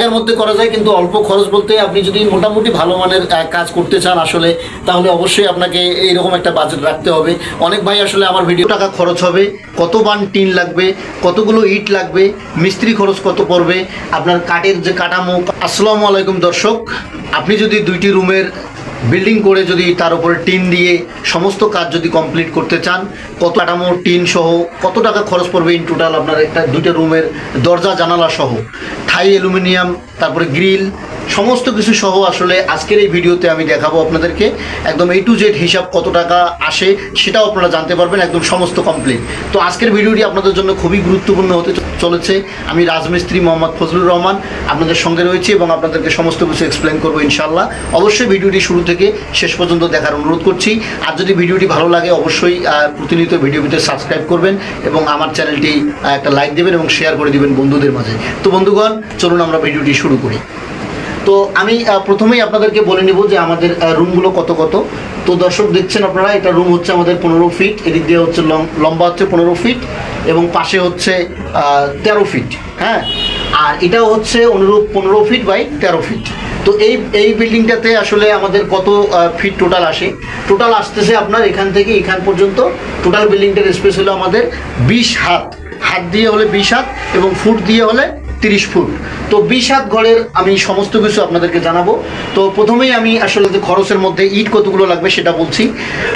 এর মধ্যে করা যায়, কিন্তু অল্প খরচ বলতে আপনি যদি মোটামুটি ভালো মানের কাজ করতে চান আসলে, তাহলে অবশ্যই আপনাকে এইরকম একটা বাজেট রাখতে হবে। অনেক ভাই আসলে আমার ভিডিও টাকা খরচ হবে, কত বান টিন লাগবে, কতগুলো ইট লাগবে, মিস্ত্রি খরচ কত পড়বে, আপনার কাঠের যে কাঠামো। আসসালামু আলাইকুম দর্শক, আপনি যদি দুইটি রুমের বিল্ডিং করে যদি তার উপরে টিন দিয়ে সমস্ত কাজ যদি কমপ্লিট করতে চান, কত কাঠামো টিন সহ কত টাকা খরচ পড়বে ইন টোটাল আপনার একটা দুইটা রুমের দরজা জানালা সহ, থাই অ্যালুমিনিয়াম, তারপরে গ্রিল, সমস্ত কিছু সহ আসলে আজকের এই ভিডিওতে আমি দেখাবো আপনাদেরকে একদম A to Z হিসাব কত টাকা আসে সেটাও আপনারা জানতে পারবেন, একদম সমস্ত কমপ্লিট। তো আজকের ভিডিওটি আপনাদের জন্য খুবই গুরুত্বপূর্ণ হতে চলেছে। আমি রাজমিস্ত্রি মোহাম্মদ ফজলুর রহমান আপনাদের সঙ্গে রয়েছি এবং আপনাদেরকে সমস্ত কিছু এক্সপ্লেন করবো ইনশাল্লাহ। অবশ্যই ভিডিওটি শুরু থেকে শেষ পর্যন্ত দেখার অনুরোধ করছি। আর যদি ভিডিওটি ভালো লাগে অবশ্যই প্রতিনিয়ত ভিডিওটিতে সাবস্ক্রাইব করবেন এবং আমার চ্যানেলটি একটা লাইক দেবেন এবং শেয়ার করে দেবেন বন্ধুদের মাঝে। তো বন্ধুগণ, চলুন আমরা ভিডিওটি শুরু করি। তো আমি প্রথমেই আপনাদেরকে বলে নেব যে আমাদের রুমগুলো কত কত। তো দর্শক দেখছেন আপনারা, এটা রুম হচ্ছে আমাদের 15 ফিট, এদিক দিয়ে হচ্ছে লম্বা হচ্ছে 15 ফিট এবং পাশে হচ্ছে 13 ফিট, হ্যাঁ। আর এটাও হচ্ছে অনুরূপ 15 ফিট বাই 13 ফিট। তো এই বিল্ডিংটাতে আসলে আমাদের কত ফিট টোটাল আসে? টোটাল আসতেছে আপনার এখান থেকে এখান পর্যন্ত টোটাল বিল্ডিংটার স্পেস হলো আমাদের 20 হাত, হাত দিয়ে হলে 20 হাত এবং ফুট দিয়ে হলে 30 ফুট। তো 20 হাত ঘরের আমি সমস্ত কিছু আপনাদেরকে জানাবো। তো প্রথমেই আমি আসলে যে খরচের মধ্যে ইট কতগুলো লাগবে সেটা বলছি।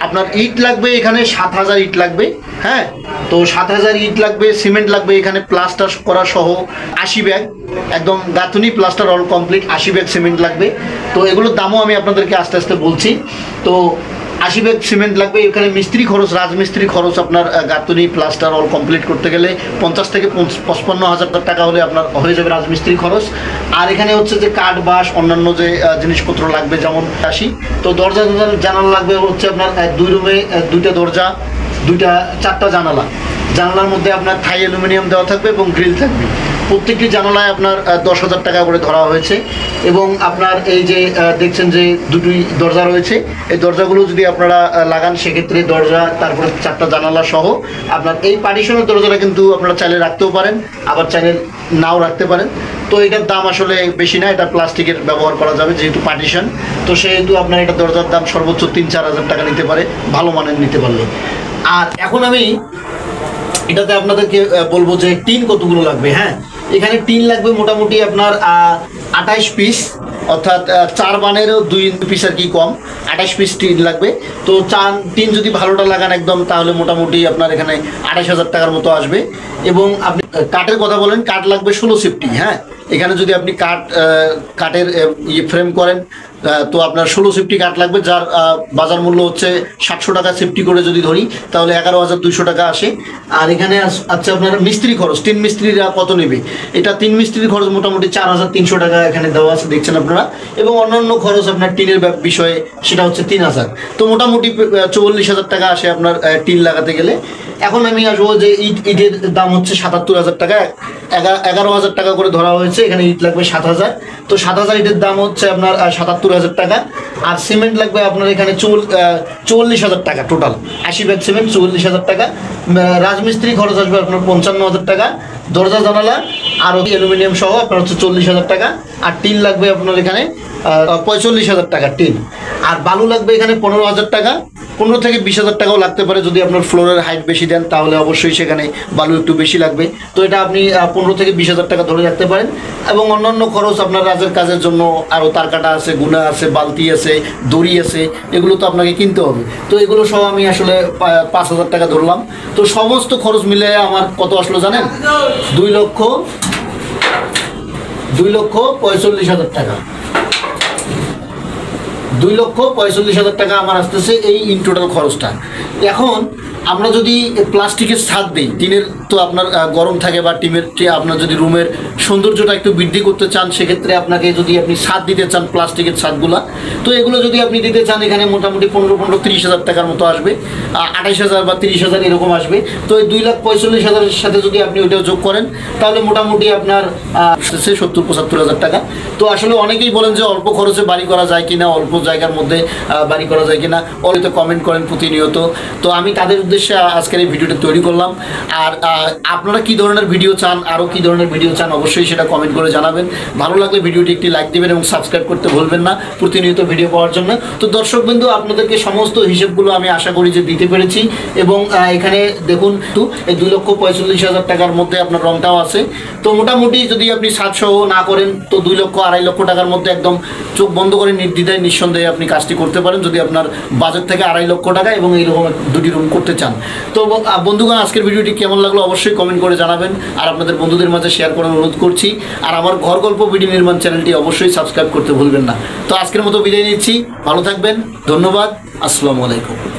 আপনার ইট লাগবে এখানে 7000 ইট লাগবে, হ্যাঁ। তো 7000 ইট লাগবে। সিমেন্ট লাগবে এখানে প্লাস্টার করা সহ 80 ব্যাগ, একদম গাঁথুনি plaster all complete 80 bag cement লাগবে। তো এগুলোর দামও আমি আপনাদেরকে আস্তে আস্তে বলছি। তো 80 ব্যাগ সিমেন্ট লাগবে। এখানে মিস্ত্রি খরচ, রাজমিস্ত্রি খরচ আপনার গাঁথুনি প্লাস্টার অল কমপ্লিট করতে গেলে 50 থেকে 55,000 টাকা হলে আপনার হয়ে যাবে রাজমিস্ত্রি খরচ। আর এখানে হচ্ছে যে কাঠ বাঁশ অন্যান্য যে জিনিসপত্র লাগবে যেমন 80। তো দরজা জানালা লাগবে হচ্ছে আপনার 2 রুমে 2টা দরজা, 4টা জানালা। জানালার মধ্যে আপনার থাই অ্যালুমিনিয়াম দেওয়া থাকবে এবং গ্রিল থাকবে। প্রত্যেকটি জানালায় আপনার 10,000 টাকা করে ধরা হয়েছে। এবং আপনার এই যে দেখছেন যে দুটি দরজা রয়েছে, এই দরজাগুলো যদি আপনারা লাগান সেক্ষেত্রে দরজা তারপরে 4টা জানালা সহ আপনার এই পার্টিশনের দরজাটা কিন্তু আপনারা চাইলে রাখতেও পারেন, আবার চাইলে নাও রাখতে পারেন। তো এটার দাম আসলে বেশি না, এটা প্লাস্টিকের ব্যবহার করা যাবে যেহেতু পার্টিশন। তো সেহেতু আপনার এটা দরজার দাম সর্বোচ্চ 3-4 হাজার টাকা নিতে পারে ভালো মানের নিতে পারলে। আর এখন আমি এটাতে আপনাদেরকে বলবো যে টিন কতগুলো লাগবে। হ্যাঁ, এখানে টিন লাগবে মোটামুটি আপনার 28 পিস, অর্থাৎ 4 বানেরও 2 পিস আর কি কম, 28 পিস টিন লাগবে। তো টিন যদি ভালোটা লাগান একদম, তাহলে মোটামুটি আপনার এখানে 28,000 টাকার মতো আসবে। এবং আপনি কাঠের কথা বলেন, কাঠ লাগবে 16 সেফটি। হ্যাঁ, এখানে যদি আপনি কাঠের ফ্রেম করেন তো আপনার 16 সেফটি কাঠ লাগবে, যার বাজার মূল্য হচ্ছে 700 টাকা সেফটি করে যদি ধরি তাহলে 11,200 টাকা আসে। আর এখানে আচ্ছা আপনার মিস্ত্রি খরচ, 3 মিস্ত্রিরা কত নেবে? এটা 3 মিস্ত্রির খরচ মোটামুটি 4,300 টাকা এখানে দেওয়া আছে, দেখছেন আপনারা। এবং অন্যান্য খরচ আপনার টিনের বিষয়ে সেটা হচ্ছে 3,000। তো মোটামুটি 44,000 টাকা আসে আপনার টিন লাগাতে গেলে। এখন আমি আসবো যে ইটের দাম হচ্ছে 77,000 টাকা, 11,000 টাকা করে ধরা হয়েছে। এখানে ইট লাগবে 7,000। তো 7,000 ইটের দাম হচ্ছে আপনার 77,000 টাকা। আর সিমেন্ট লাগবে আপনার এখানে 44,000 টাকা টোটাল, 80 ব্যাগ সিমেন্ট 44,000 টাকা। রাজমিস্ত্রি খরচ আসবে আপনার 55,000 টাকা। দরজা জানালা আর অ্যালুমিনিয়াম সহ আপনার হচ্ছে 40,000 টাকা। আর টিন লাগবে আপনার এখানে 45,000 টাকা টিন। আর বালু লাগবে এখানে 15,000 টাকা, 15 থেকে 20,000 টাকাও লাগতে পারে। যদি আপনার ফ্লোরের হাইট বেশি দেন তাহলে অবশ্যই সেখানে বালু একটু বেশি লাগবে। তো এটা আপনি 15 থেকে 20,000 টাকা ধরে রাখতে পারেন। এবং অন্যান্য খরচ আপনার রাজের কাজের জন্য আরও তার কাটা আছে, গুনা আছে, বালতি আছে, দড়ি আছে, এগুলো তো আপনাকে কিনতে হবে। তো এগুলো সহ আমি আসলে 5,000 টাকা ধরলাম। তো সমস্ত খরচ মিলে আমার কত আসলো জানেন? 2,45,000 টাকা। 2,45,000 টাকা আমার আসতেছে এই ইন টোটাল খরচটা। এখন আমরা যদি প্লাস্টিকের ছাদ দিই, টিনের তো আপনার গরম থাকে বা আপনার যদি রুমের সৌন্দর্যটা একটু বৃদ্ধি করতে চান সেক্ষেত্রে আপনাকে যদি আপনি ছাদ দিতে চান প্লাস্টিকের ছাদগুলা, তো এগুলো যদি আপনি দিতে চান এখানে মোটামুটি 15-30,000 টাকার মতো আসবে, 28,000 বা 30,000 এরকম আসবে। তো এই 2,45,000-এর সাথে যদি আপনি ওইটাও যোগ করেন তাহলে মোটামুটি আপনার 70-75,000 টাকা। তো আসলে অনেকেই বলেন যে অল্প খরচে বাড়ি করা যায় কিনা, অল্প জায়গার মধ্যে বাড়ি করা যায় কিনা, অনেকে কমেন্ট করেন প্রতিনিয়ত। তো আমি তাদের উদ্দেশ্যে আজকের এই ভিডিওটা তৈরি করলাম। আর আপনারা কি ধরনের ভিডিও চান, আরও কি ধরনের ভিডিও চান, অবশ্যই সেটা কমেন্ট করে জানাবেন। ভালো লাগলে ভিডিওটি একটি লাইক দেবেন এবং সাবস্ক্রাইব করতে ভুলবেন না প্রতিনিয়ত ভিডিও পাওয়ার জন্য। তো দর্শকবৃন্দ, আপনাদেরকে সমস্ত হিসেবগুলো আমি আশা করি যে দিতে পেরেছি। এবং এখানে দেখুন তো এই 2,45,000 টাকার মধ্যে আপনার রংটাও আছে। তো মোটামুটি যদি আপনি 700 না করেন তো 2 লক্ষ 2.5 লক্ষ টাকার মধ্যে একদম চোখ বন্ধ করে নির্দ্বিধায় নিঃসন্দেহে আপনি কাজটি করতে পারেন, যদি আপনার বাজেট থেকে 2.5 লক্ষ টাকা এবং এইরকম 2টি রুম করতে চান। তো বন্ধুগণ, আজকের ভিডিওটি কেমন লাগলো অবশ্যই কমেন্ট করে জানাবেন, আর আপনাদের বন্ধুদের মাঝে শেয়ার করার অনুরোধ করছি। আর আমার ঘর গল্প ভিডিও নির্মাণ চ্যানেলটি অবশ্যই সাবস্ক্রাইব করতে ভুলবেন না। তো আজকের মতো বিদায় নিচ্ছি, ভালো থাকবেন, ধন্যবাদ, আসসালামু আলাইকুম।